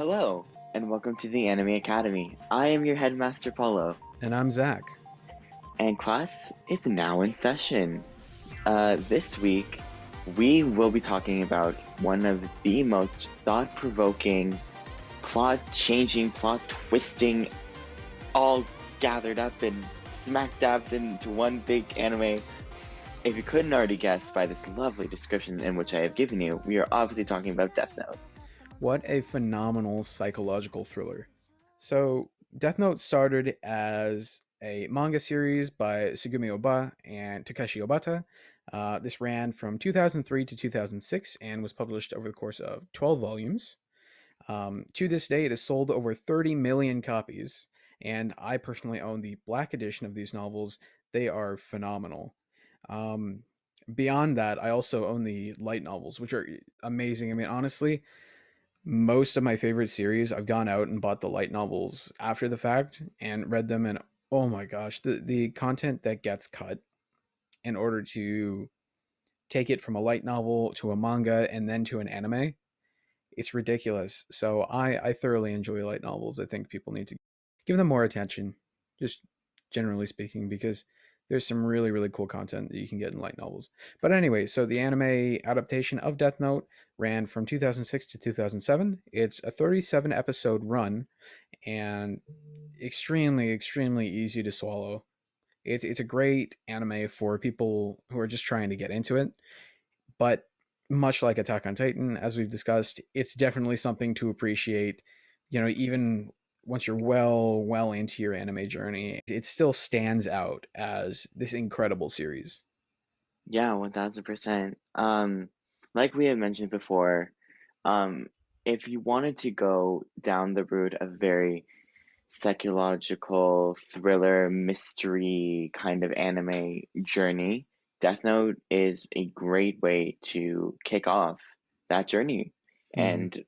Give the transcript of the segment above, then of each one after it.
Hello, and welcome to the Anime Academy. I am your headmaster, Paolo, And I'm Zakk. and class is now in session. This week, we will be talking about one of the most thought-provoking, plot-changing, plot-twisting, all gathered up and smack dabbed into one big anime. If you couldn't already guess by this lovely description in which I have given you, we are obviously talking about Death Note. What a phenomenal psychological thriller. So, Death Note started as a manga series by Sugumi Oba and Takeshi Obata. This ran from 2003 to 2006 and was published over the course of 12 volumes. To this day, it has sold over 30 million copies, and I personally own the black edition of these novels. They are phenomenal. Um, Beyond that, I also own the light novels, which are amazing. I mean, honestly, most of my favorite series, I've gone out and bought the light novels after the fact and read them, and oh my gosh, the content that gets cut in order to take it from a light novel to a manga and then to an anime, it's ridiculous. So I thoroughly enjoy light novels. I think people need to give them more attention, just generally speaking, because there's some really, really cool content that you can get in light novels. But anyway, so the anime adaptation of Death Note ran from 2006 to 2007. It's a 37 episode run and extremely, extremely easy to swallow. It's a great anime for people who are just trying to get into it, but much like Attack on Titan, as we've discussed, it's definitely something to appreciate. Even once you're well into your anime journey, it still stands out as this incredible series. Yeah, 1000%. Like we had mentioned before, um, if you wanted to go down the route of very psychological thriller mystery kind of anime journey, Death Note is a great way to kick off that journey. Mm-hmm. And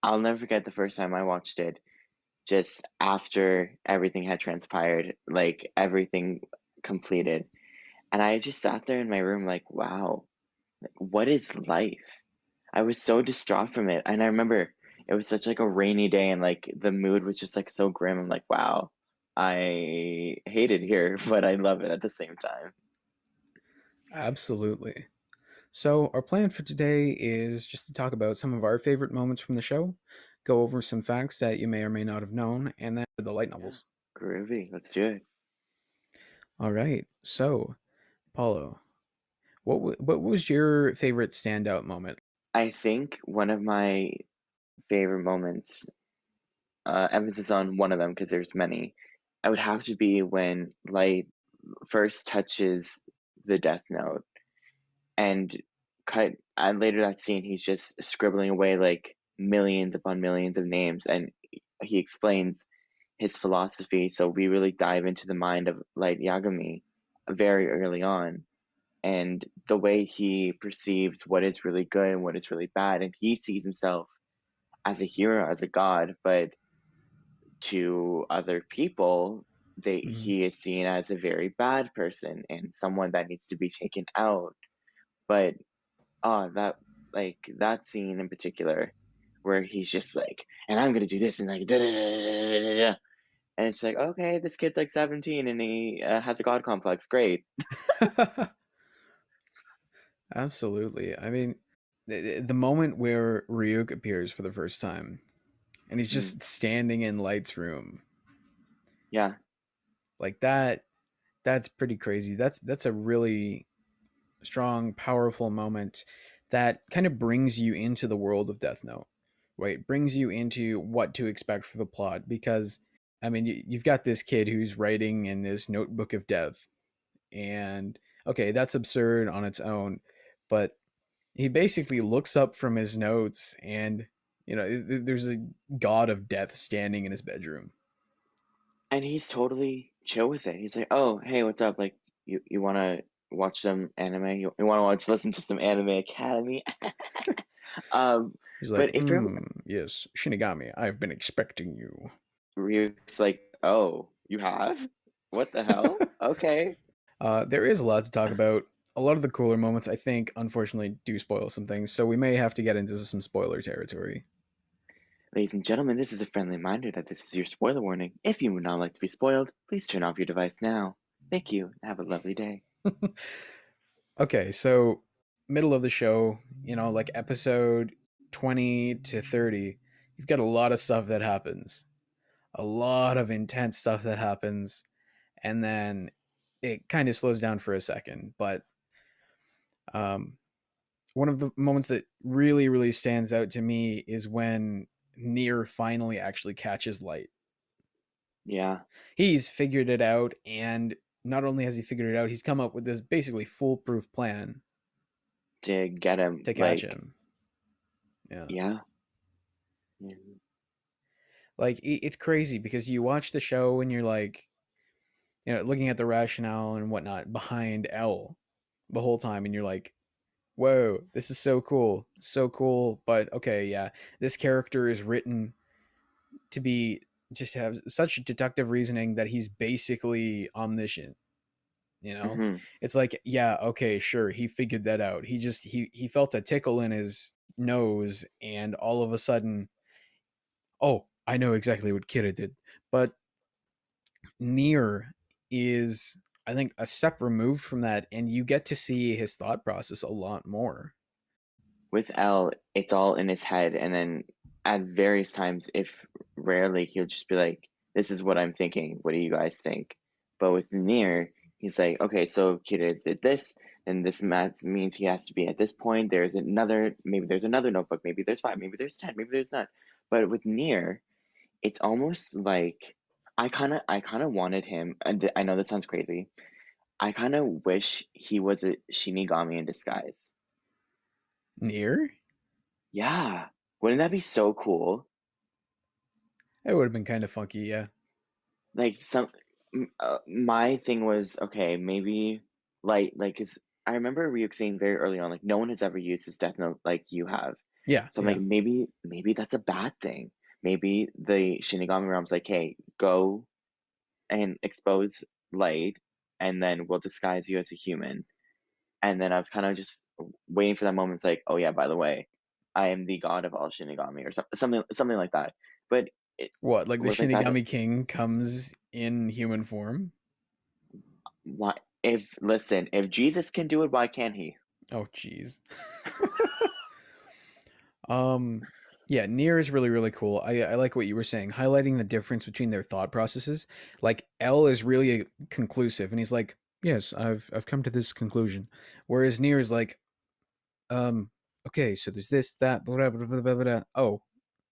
I'll never forget the first time I watched it, just after everything had transpired, like everything completed. And I just sat there in my room like, wow, like, what is life? I was so distraught from it. And I remember it was such like a rainy day and like the mood was just like so grim. I'm like, wow, I hate it here, but I love it at the same time. Absolutely. So, our plan for today is just to talk about some of our favorite moments from the show, go over some facts that you may or may not have known, and then the light Yeah, novels. groovy. Let's do it. All right. So, Paulo, what was your favorite standout moment? I think one of my favorite moments, emphasis on one of them because there's many, I would have to be when Light first touches the Death Note and cut and later that scene he's just scribbling away like millions upon millions of names and he explains his philosophy, so we really dive into the mind of Light Yagami very early on and the way he perceives what is really good and what is really bad, and he sees himself as a hero, as a god, but to other people Mhm. he is seen as a very bad person and someone that needs to be taken out. But that like that scene in particular where he's just like, and I'm gonna do this and like da da da da da da. And it's like, okay, this kid's like 17 and he has a god complex. Great. Absolutely. I mean, the moment where Ryuk appears for the first time and he's Mm, just standing in Light's room, yeah. like that's pretty crazy. That's a really strong, powerful moment that kind of brings you into the world of Death Note. Right? Brings you into what to expect for the plot because I mean, you've got this kid who's writing in this notebook of death and okay, that's absurd on its own, but he basically looks up from his notes and there's a god of death standing in his bedroom. And he's totally chill with it. He's like, oh, hey, what's up? Like, you want to watch some anime? You want to listen to some Anime Academy? um, He's like, but if you're yes, Shinigami, I've been expecting you. Ryuk's like, oh, you have? What the hell? Okay. There is a lot to talk about. A lot of the cooler moments, I think, unfortunately, do spoil some things, so we may have to get into some spoiler territory. Ladies and gentlemen, this is a friendly reminder that this is your spoiler warning. If you would not like to be spoiled, please turn off your device now. Thank you, and have a lovely day. Okay, so middle of the show, like episode 20 to 30, you've got a lot of stuff that happens. A lot of intense stuff that happens, and then it kind of slows down for a second. But um, one of the moments that really, really stands out to me is when Near finally actually catches Light. Yeah, He's figured it out, and not only has he figured it out, he's come up with this basically foolproof plan to get him, to catch him. Yeah. yeah. Mhm. Like it's crazy because you watch the show and you're like, looking at the rationale and whatnot behind L the whole time, and you're like, whoa, this is so cool. But okay, yeah, this character is written to be just have such deductive reasoning that he's basically omniscient. You know, Mhm. it's like, yeah, okay, sure, he figured that out. He felt a tickle in his nose, and all of a sudden, oh, I know exactly what Kira did. But Near is, I think, a step removed from that, and you get to see his thought process a lot more. With L, it's all in his head, and then at various times, if rarely, he'll just be like, "This is what I'm thinking. What do you guys think?" But with Nier, he's like, "Okay, so Kira did this, and this math means he has to be at this point. There's another, maybe there's another notebook, maybe there's five, maybe there's 10, maybe there's none." But with Nier, it's almost like I kind of wanted him, and I know that sounds crazy. I kind of wish he was a Shinigami in disguise. Near? Yeah, wouldn't that be so cool? It would have been kind of funky, yeah. Like my thing was okay, maybe like, cause I remember Ryuk saying very early on, like no one has ever used his Death Note like you have. Yeah, So I'm like, yeah. maybe that's a bad thing. Maybe the Shinigami realm's like, hey, go and expose Light, and then we'll disguise you as a human. And then I was kind of just waiting for that moment. It's like, oh yeah, by the way, I am the god of all Shinigami, or something like that. But it What, like the was like that. Shinigami King comes in human form? Why? If listen, if Jesus can do it, why can't he? Oh, jeez. um, yeah, Near is really, really cool. I like what you were saying, highlighting the difference between their thought processes. Like L is really conclusive, and he's like, "Yes, I've come to this conclusion," whereas Near is like, um, okay, so there's this, that, blah, blah, blah, blah, blah, blah. Oh,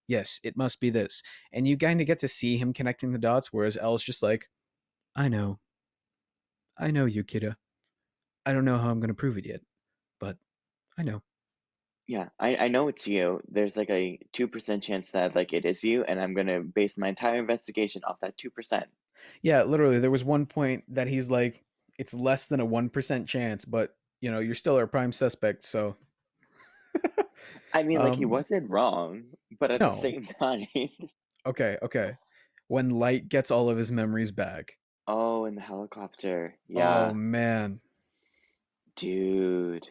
yes, it must be this. And you kind of get to see him connecting the dots, whereas L's just like, I know. I know you, kidda. I don't know how I'm going to prove it yet, but I know. Yeah, I know it's you. There's like a 2% chance that like it is you, and I'm gonna base my entire investigation off that 2%. Yeah, literally, there was one point that he's like, it's less than a 1% chance, but, you're still our prime suspect, so. I mean, like he um, wasn't wrong, but at the no. same time, Okay, okay. When Light gets all of his memories back. oh, in the helicopter, Oh, yeah, man. dude,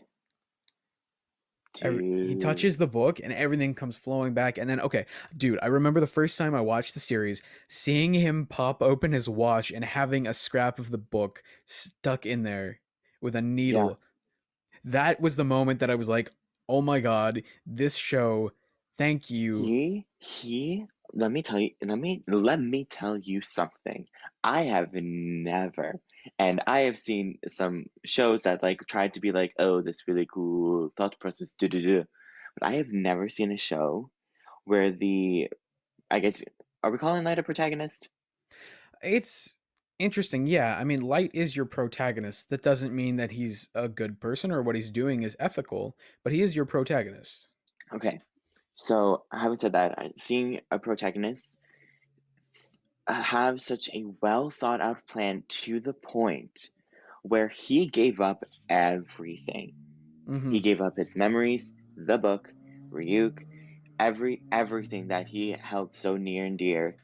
He dude, touches the book and everything comes flowing back, and then, okay, dude, I remember the first time I watched the series, seeing him pop open his watch and having a scrap of the book stuck in there with a yeah. needle. That was the moment that I was like, oh my god, this show, thank you. He let me tell you something. I have never, and I have seen some shows that like tried to be like, oh, this really cool thought process, do do do. But I have never seen a show where I guess, are we calling Light a protagonist? It's interesting. Yeah, I mean, Light is your protagonist. That doesn't mean that he's a good person or what he's doing is ethical, but he is your protagonist. Okay, so having said that, seeing a protagonist have such a well thought out plan to the point where he gave up everything. He Mhm. gave up his memories, the book, Ryuk, everything that he held so near and dear.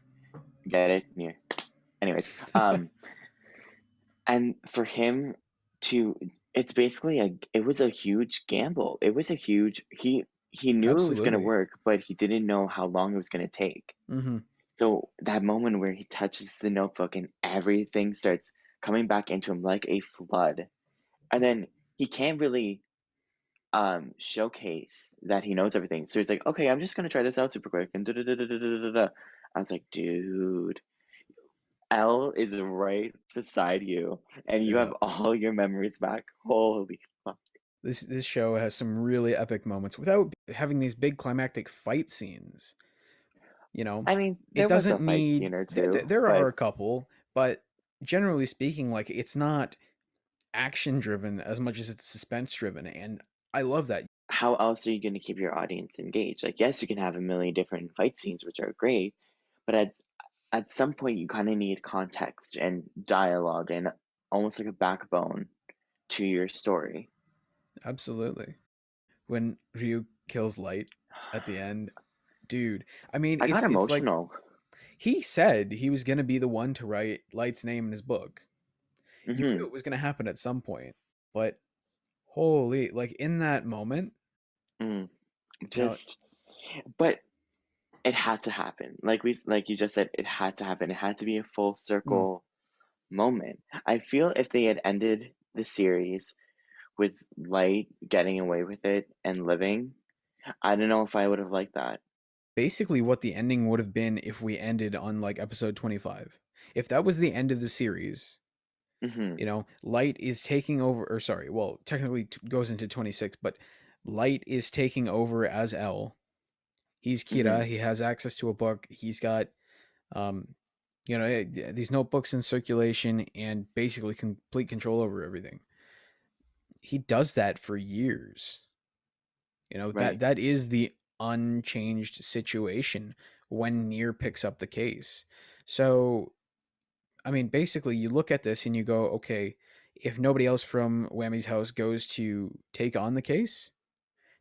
Get it? Near. Anyways, and for him to, it's basically it was a huge gamble. It was a huge, he knew it was going to Absolutely. work, but he didn't know how long it was going to take. Hmm. So that moment where he touches the notebook and everything starts coming back into him like a flood, and then he can't really showcase that he knows everything. So he's like, okay, I'm just gonna try this out super quick and da da da da da da da da. I was like, dude, L is right beside you, and you Yeah. have all your memories back. Holy fuck. This show has some really epic moments without having these big climactic fight scenes. You know, I mean, it there was a doesn't fight need scene or two, there are but a couple, but generally speaking, like it's not action driven as much as it's suspense driven, and I love that. how else are you gonna keep your audience engaged? Like, yes, you can have a million different fight scenes, which are great, but at some point you kind of need context and dialogue and almost like a backbone to your story. Absolutely. When Ryuk kills Light at the end, dude. I mean, I got it's like emotional. he said he was going to be the one to write Light's name in his book. You knew Mm-hmm. it was going to happen at some point, but holy, like in that moment, Mm. you know, Just, but it had to happen. Like you just said, it had to happen. It had to be a full mm, circle moment. I feel if they had ended the series with Light getting away with it and living, I don't know if I would have liked that. basically what the ending would have been if we ended on like episode 25. If that was the end of the series, Mm-hmm. Light is taking over, or sorry, well, technically goes into 26, but Light is taking over as L. He's Mm-hmm. Kira. He has access to a book. He's got, um, these notebooks in circulation and basically complete control over everything. He does that for years. Right. That is the unchanged situation when Nier picks up the case. So, I mean, basically, you look at this and you go, okay, if nobody else from Whammy's house goes to take on the case,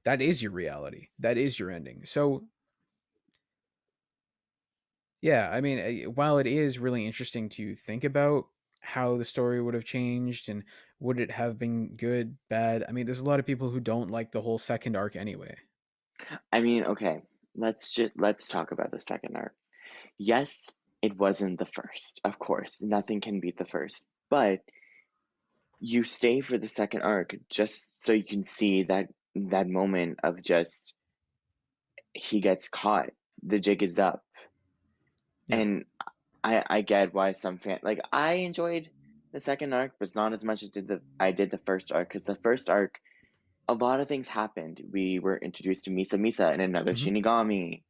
that is your reality. That is your ending. So, yeah, I mean, while it is really interesting to think about how the story would have changed and would it have been good, bad, I mean, there's a lot of people who don't like the whole second arc anyway. I mean, okay, let's talk about the second arc. Yes, it wasn't the first, of course. Nothing can beat the first. But you stay for the second arc just so you can see that moment of just he gets caught, the jig is up. Yeah. And I get why some fan like I enjoyed the second arc, but it's not as much as I did the first arc because the first arc a lot of things happened. We were introduced to Misa Misa and another Hmm. Shinigami.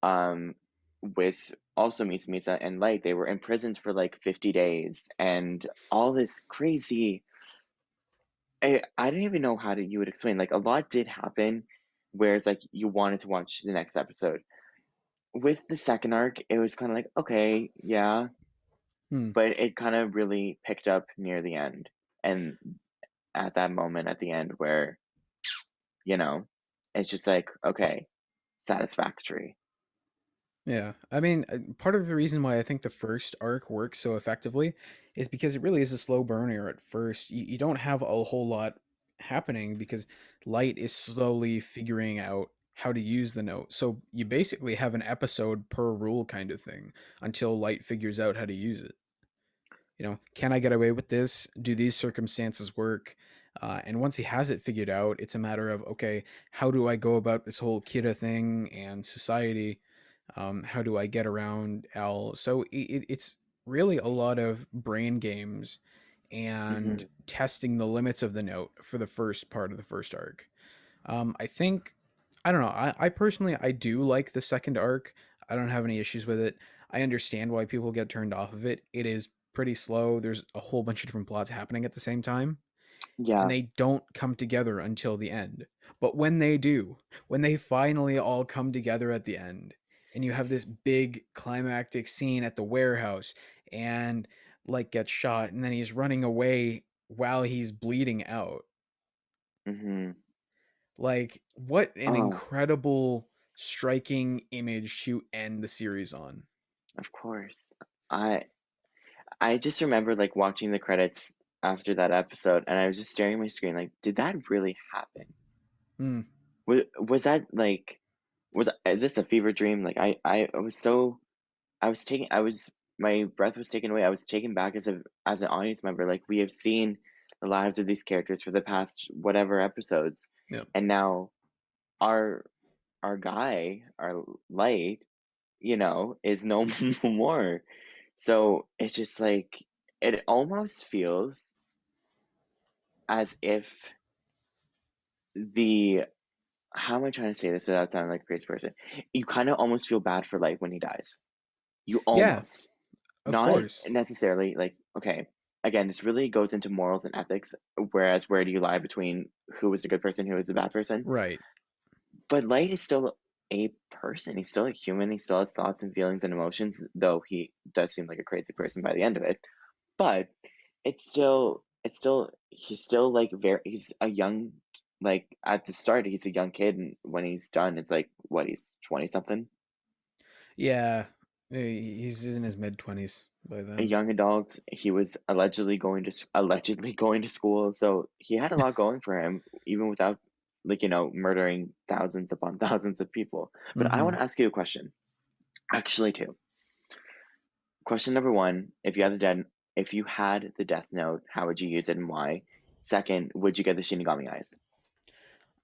Um, with also Misa Misa and Light, they were imprisoned for like 50 days and all this crazy. I don't even know how to you would explain. Like a lot did happen, whereas like you wanted to watch the next episode. With the second arc, it was kind of like okay, yeah, Hmm. but it kind of really picked up near the end, and at that moment at the end where you know, it's just like okay, satisfactory. Yeah. I mean, part of the reason why I think the first arc works so effectively is because it really is a slow burner at first. You don't have a whole lot happening because Light is slowly figuring out how to use the note. So you basically have an episode per rule kind of thing until Light figures out how to use it. Can I get away with this? Do these circumstances work? And once he has it figured out, it's a matter of, okay, how do I go about this whole Kira thing and society? How do I get around L? So it's really a lot of brain games and Hmm. testing the limits of the note for the first part of the first arc. I think I don't know. I personally I do like the second arc. I don't have any issues with it. I understand why people get turned off of it. It is pretty slow. There's a whole bunch of different plots happening at the same time, and Yeah. they don't come together until the end. But when they do, when they finally all come together at the end, and you have this big climactic scene at the warehouse, and like gets shot, and then he's running away while he's bleeding out. Hmm. Like, what an Oh, incredible, striking image to end the series on. of course. I I just remember like watching the credits after that episode, and I was just staring at my screen like, did that really happen? Hmm. was that like was is this a fever dream? Like I was so I was taken I was my breath was taken away. I was taken back as an audience member. Like we have seen the lives of these characters for the past whatever episodes, Yeah. and now our our light, is no more. So it's just like it almost feels as if the how am I trying to say this without sounding like a crazy person? You kind of almost feel bad for Light when he dies. You Yeah, almost, of not course. necessarily like, okay, again, this really goes into morals and ethics, whereas where do you lie between who was a good person, who was a bad person? Right. But Light is still a person. He's still a human. He still has thoughts and feelings and emotions, though he does seem like a crazy person by the end of it. But he's still like he's a young, like at the start he's a young kid, and when he's done it's like what, he's 20 something, Yeah, he's in his mid-20s by a then. young adult. He was allegedly going to school, so he had a lot going for him even without, like, murdering thousands upon thousands of people. But I want Hmm. to ask you a question, actually, two. Question number one: if you had the Death Note, how would you use it and why? Second, would you get the Shinigami eyes?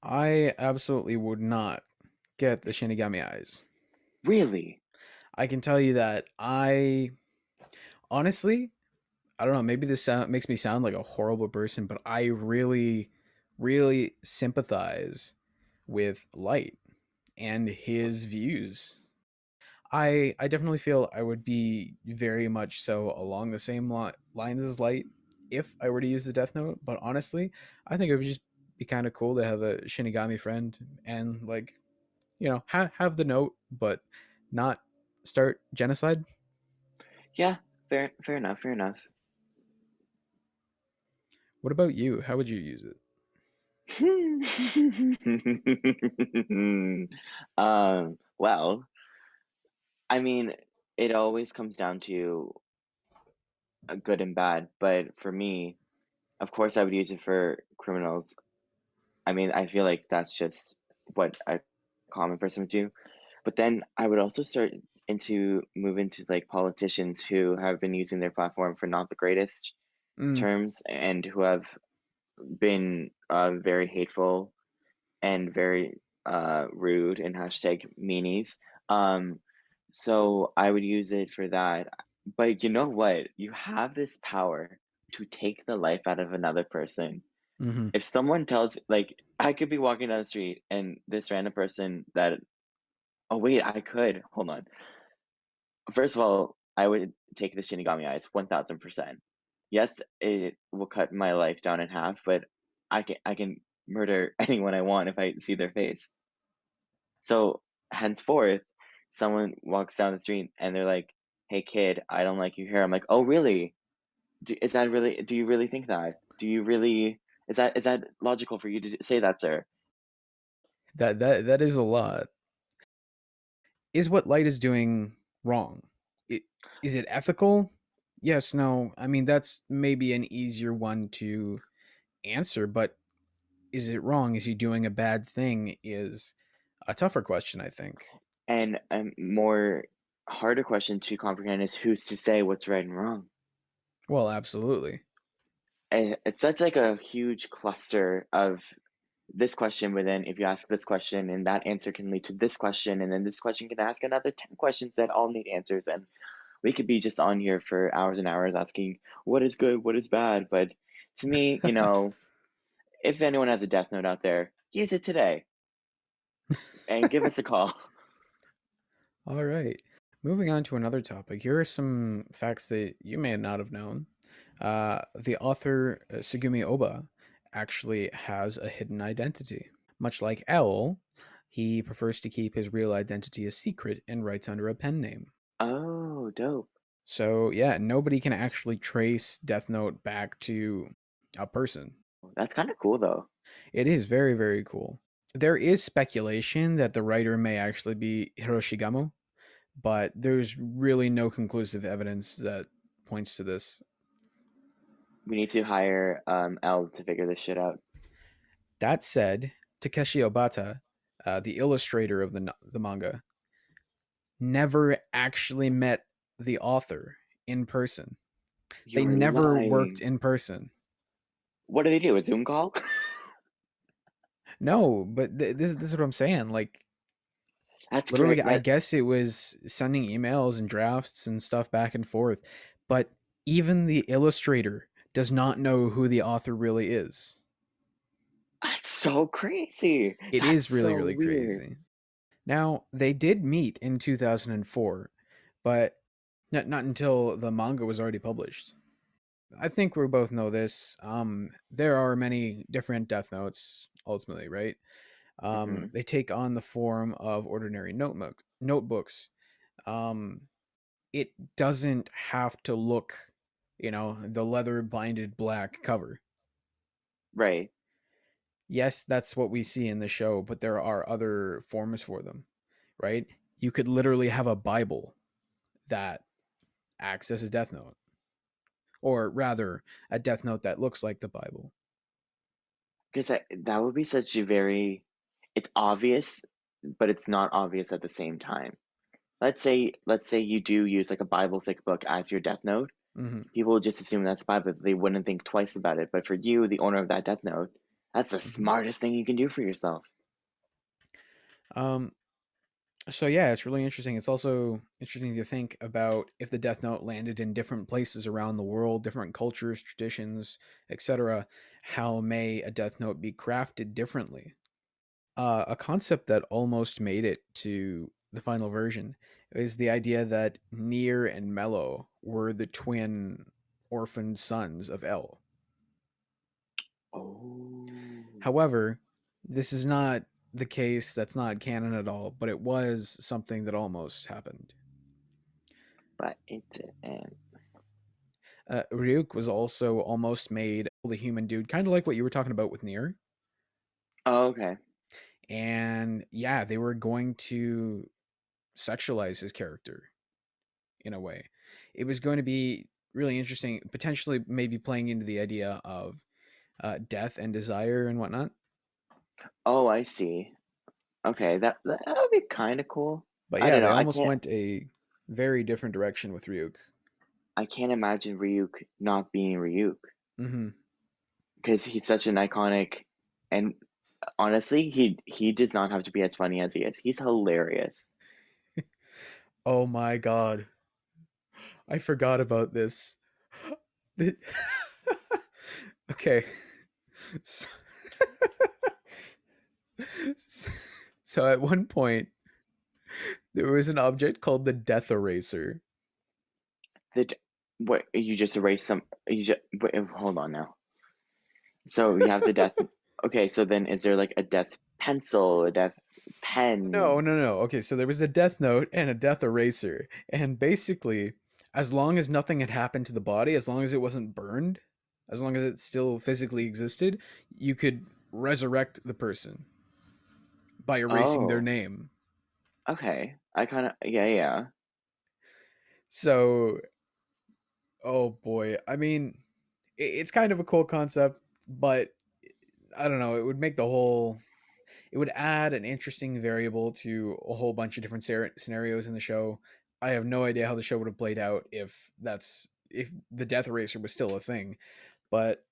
I absolutely would not get the Shinigami eyes. Really? I can tell you that I honestly, I don't know, maybe this makes me sound like a horrible person, but I really, really sympathize with Light and his views. I definitely feel I would be very much so along the same lines as Light if I were to use the Death Note. But honestly, I think it would just be kind of cool to have a Shinigami friend and like have the note, but not start genocide. Yeah, fair enough, fair enough. What about you? How would you use it? Well, I mean, it always comes down to a good and bad, but for me, of course, I would use it for criminals. I mean, I feel like that's just what a common person would do. But then I would also move into like politicians who have been using their platform for not the greatest Mm, terms, and who have been very hateful and very rude and hashtag meanies. Um, so I would use it for that. But you know what? You have this power to take the life out of another person. hmm. If someone tells, like, I could be walking down the street and this random person that, oh wait, I could, hold on. First of all, I would take the Shinigami eyes 1000%. Yes, it will cut my life down in half, but I can murder anyone I want if I see their face. So henceforth, someone walks down the street and they're like, "Hey kid, I don't like your hair." I'm like, "Oh really? Is that really? Do you really think that? Do you really? Is that logical for you to say that, sir?" That is a lot. Is what Light is doing wrong? It, is it ethical? Yes, no. I mean, that's maybe an easier one to answer, but is it wrong? Is he doing a bad thing? Is a tougher question, I think. And a more harder question to comprehend is who's to say what's right and wrong? Well, absolutely. It's such like a huge cluster of this question within, if you ask this question and that answer can lead to this question, and then this question can ask another 10 questions that all need answers, and we could be just on here for hours and hours asking what is good, what is bad. But to me, if anyone has a death note out there, use it today and give us a call. All right. Moving on to another topic. Here are some facts that you may not have known. The author Sugumi Oba actually has a hidden identity. Much like Owl, he prefers to keep his real identity a secret and writes under a pen name. Oh, dope. So, yeah, nobody can actually trace Death Note back to a person. That's kind of cool though. It is very, very cool. There is speculation that the writer may actually be Hiroshigamo, but there's really no conclusive evidence that points to this. We need to hire L to figure this shit out. That said, Takeshi Obata the illustrator of the manga, never actually met the author in person. They You're never worked lying. in person. What do they do? A Zoom call? No, but this is what I'm saying. Like, That's literally, great. I That guess it was sending emails and drafts and stuff back and forth. But even the illustrator does not know who the author really is. that's so crazy. It That's is really, so really weird. crazy. Now, they did meet in 2004, but not until the manga was already published. I think we both know this. There are many different Death Notes, ultimately, right? Hmm. They take on the form of ordinary notebooks. Um, it doesn't have to look, the leather binded black cover. Right. Yes, that's what we see in the show, but there are other forms for them, right? You could literally have a Bible that acts as a Death Note, or rather, a Death Note that looks like the Bible. Because that would be such a very, it's obvious, but it's not obvious at the same time. Let's say you do use like a Bible thick book as your Death Note. Hmm. People would just assume that's Bible. They wouldn't think twice about it. But for you, the owner of that Death Note, that's the Hmm. smartest thing you can do for yourself. Um, so yeah, it's really interesting. It's also interesting to think about if the Death Note landed in different places around the world, different cultures, traditions, etc. How may a Death Note be crafted differently? A concept that almost made it to the final version is the idea that Nier and Mello were the twin orphaned sons of El. Oh, However, this is not the case. That's not canon at all, but it was something that almost happened. but it didn't. Ryuk was also almost made the human dude, kind of like what you were talking about with Nier. Oh, okay. And yeah, they were going to sexualize his character in a way. It was going to be really interesting, potentially maybe playing into the idea of death and desire and whatnot. Oh, I see. Okay, that would be kind of cool. But I yeah, don't they know. almost went a very different direction with Ryuk. I can't imagine Ryuk not being Ryuk Hmm. because he's such an iconic, and honestly, he does not have to be as funny as he is. He's hilarious. Oh my god, I forgot about this. Okay, so, so at one point there was an object called the Death Eraser. That what you just erase some you just wait, hold on now. So you have the death. Okay, so then is there like a death pencil, a death No, pen? no, no. Okay, so there was a Death Note and a Death Eraser, and basically, as long as nothing had happened to the body, as long as it wasn't burned, as long as it still physically existed, you could resurrect the person by erasing their Oh, name. okay. I kind of yeah, yeah. So, oh boy, I mean, it's kind of a cool concept, but I don't know. It would make the whole. It would add an interesting variable to a whole bunch of different scenarios in the show. I have no idea how the show would have played out if the Death Eraser was still a thing. But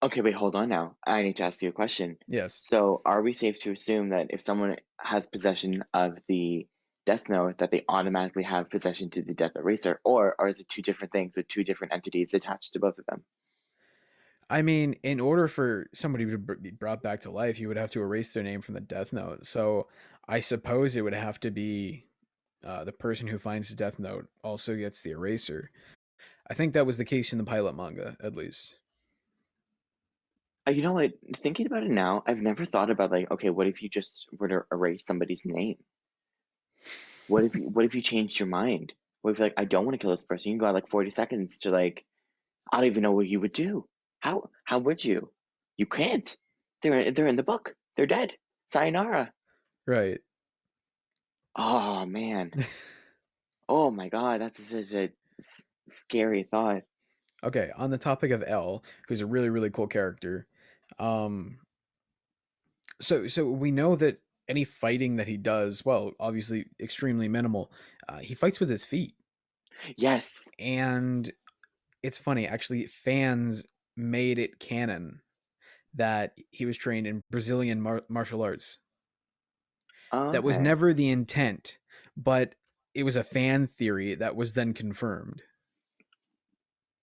Okay, wait, hold on now. I need to ask you a question. yes, So, are we safe to assume that if someone has possession of the Death Note, that they automatically have possession to the Death Eraser, or is it two different things with two different entities attached to both of them? I mean, in order for somebody to be brought back to life, you would have to erase their name from the Death Note. So I suppose it would have to be the person who finds the Death Note also gets the eraser. I think that was the case in the pilot manga, at least. You know what? Thinking about it now, I've never thought about like, okay, what if you just were to erase somebody's name? What if you changed your mind? What if like I don't want to kill this person? You got like 40 seconds to like I don't even know what you would do. How would you? You can't. They're in the book. They're dead. Sayonara. Right. Oh man. Oh my God, that's such a scary thought. Okay, on the topic of L, who's a really really cool character. Um so we know that any fighting that he does, well, obviously extremely minimal, he fights with his feet. Yes. And it's funny, actually, fans made it canon that he was trained in Brazilian martial arts. That was Okay. never the intent, but it was a fan theory that was then confirmed.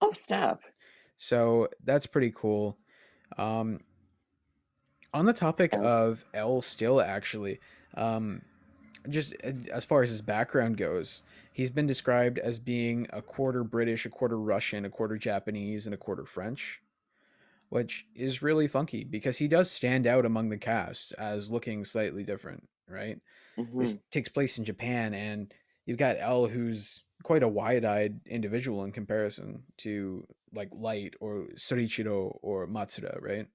Oh, snap. So that's pretty cool. Um, on the topic Else. of L, still actually, um, just as far as his background goes, he's been described as being a quarter British, a quarter Russian, a quarter Japanese, and a quarter French, which is really funky because he does stand out among the cast as looking slightly different, right? Hmm. This takes place in Japan, and you've got L, who's quite a wide-eyed individual in comparison to like Light or Sorichiro or Matsuda, right?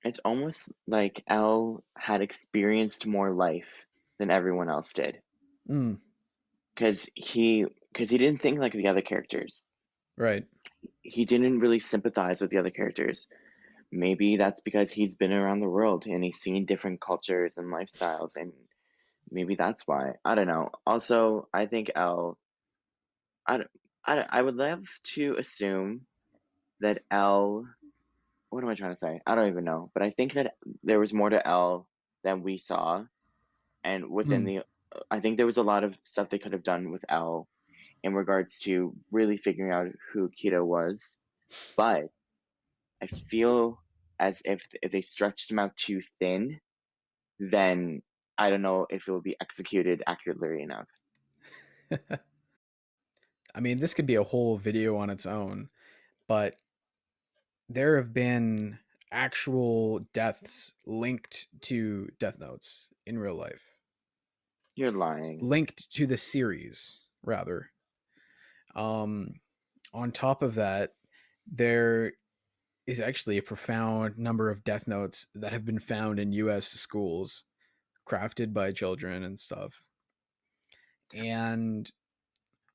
It's almost like Elle had experienced more life than everyone else did, Mm, because he didn't think like the other characters. right. He didn't really sympathize with the other characters. Maybe that's because he's been around the world and he's seen different cultures and lifestyles, and maybe that's why. I don't know. Also, I think Elle. I don't, I would love to assume that Elle. What am I trying to say? I don't even know. But I think that there was more to Elle than we saw, and within Mm. the. I think there was a lot of stuff they could have done with Elle in regards to really figuring out who Keto was, but I feel as if they stretched him out too thin, then I don't know if it will be executed accurately enough. I mean, this could be a whole video on its own, but there have been actual deaths linked to Death Notes in real life, You're lying. linked to the series, rather. Um, on top of that, there is actually a profound number of Death Notes that have been found in US schools, crafted by children and stuff. And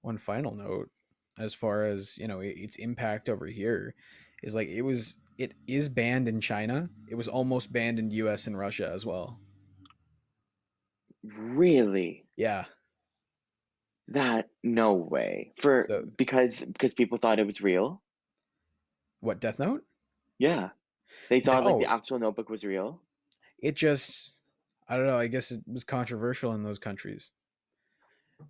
one final note, as far as, its impact over here, is like it is banned in China. It was almost banned in US and Russia as well. Really? Yeah. That no way. For So because people thought it was real? what, Death Note? Yeah. They thought like No, the actual notebook was real? it just, I don't know, I guess it was controversial in those countries.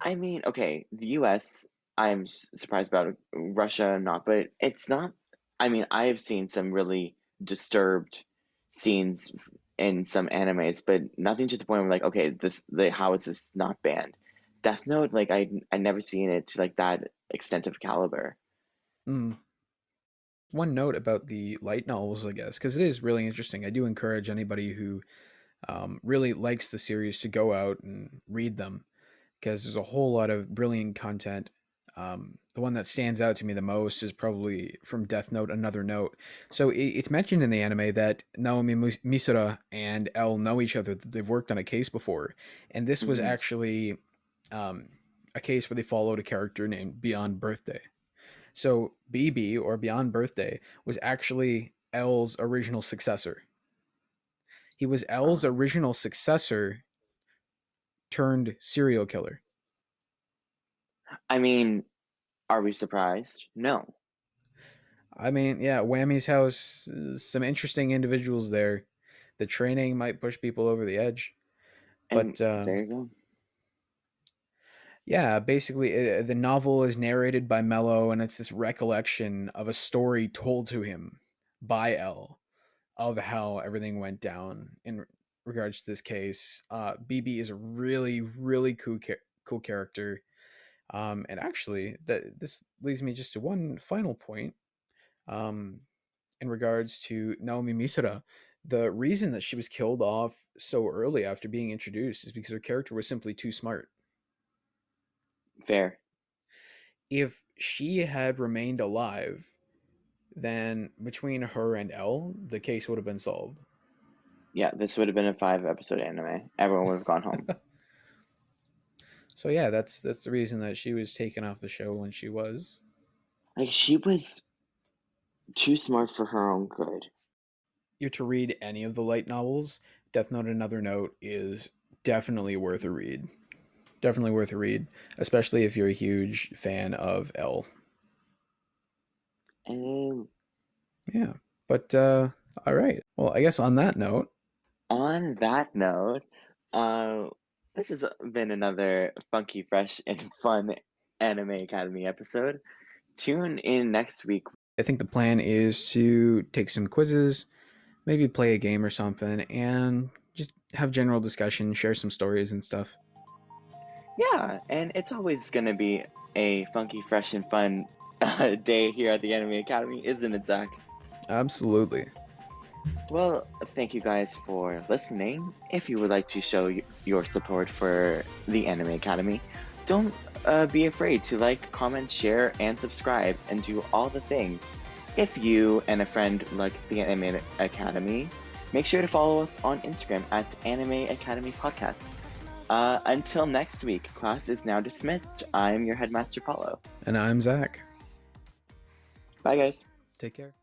I mean, okay, the US, I'm surprised about Russia not, but it's not. I mean, I have seen some really disturbed scenes in some animes, but nothing to the point where like, okay, how is this not banned? Death Note, like I never seen it to like that extent of caliber. Mm. One note about the light novels, I guess, because it is really interesting. I do encourage anybody who really likes the series to go out and read them because there's a whole lot of brilliant content. The one that stands out to me the most is probably from Death Note, Another Note. So it's mentioned in the anime that Naomi Misura and L know each other, that they've worked on a case before. And this was Hmm. actually um, a case where they followed a character named Beyond Birthday. So BB, or Beyond Birthday, was actually L's original successor. He was L's Oh. original successor turned serial killer. I mean, are we surprised? No. I mean, yeah, Whammy's house, some interesting individuals there. The training might push people over the edge. And But there you go. yeah, basically, the novel is narrated by Mello, and it's this recollection of a story told to him by L of how everything went down in regards to this case. BB is a really, really cool character. And actually, this leads me just to one final point. Um, in regards to Naomi Misura, the reason that she was killed off so early after being introduced is because her character was simply too smart. Fair. If she had remained alive, then between her and L, the case would have been solved. Yeah, this would have been a 5 episode anime. Everyone would have gone home. So yeah, that's the reason that she was taken off the show when she was. Like she was too smart for her own good. You're to read any of the light novels, Death Note Another Note is definitely worth a read. Definitely worth a read, especially if you're a huge fan of L. And Yeah. But all right. Well, I guess on that note, on that note, uh, this has been another funky, fresh, and fun Anime Academy episode. Tune in next week. I think the plan is to take some quizzes, maybe play a game or something, and just have general discussion, share some stories and stuff. Yeah, and it's always gonna be a funky, fresh, and fun day here at the Anime Academy, isn't it, Zakk? Absolutely. Well, thank you guys for listening. If you would like to show your support for the Anime Academy, don't be afraid to like, comment, share, and subscribe, and do all the things. If you and a friend like the Anime Academy, make sure to follow us on Instagram at Anime Academy Podcast. Until next week, class is now dismissed. I'm your headmaster, Paolo. And I'm Zakk. Bye, guys. Take care.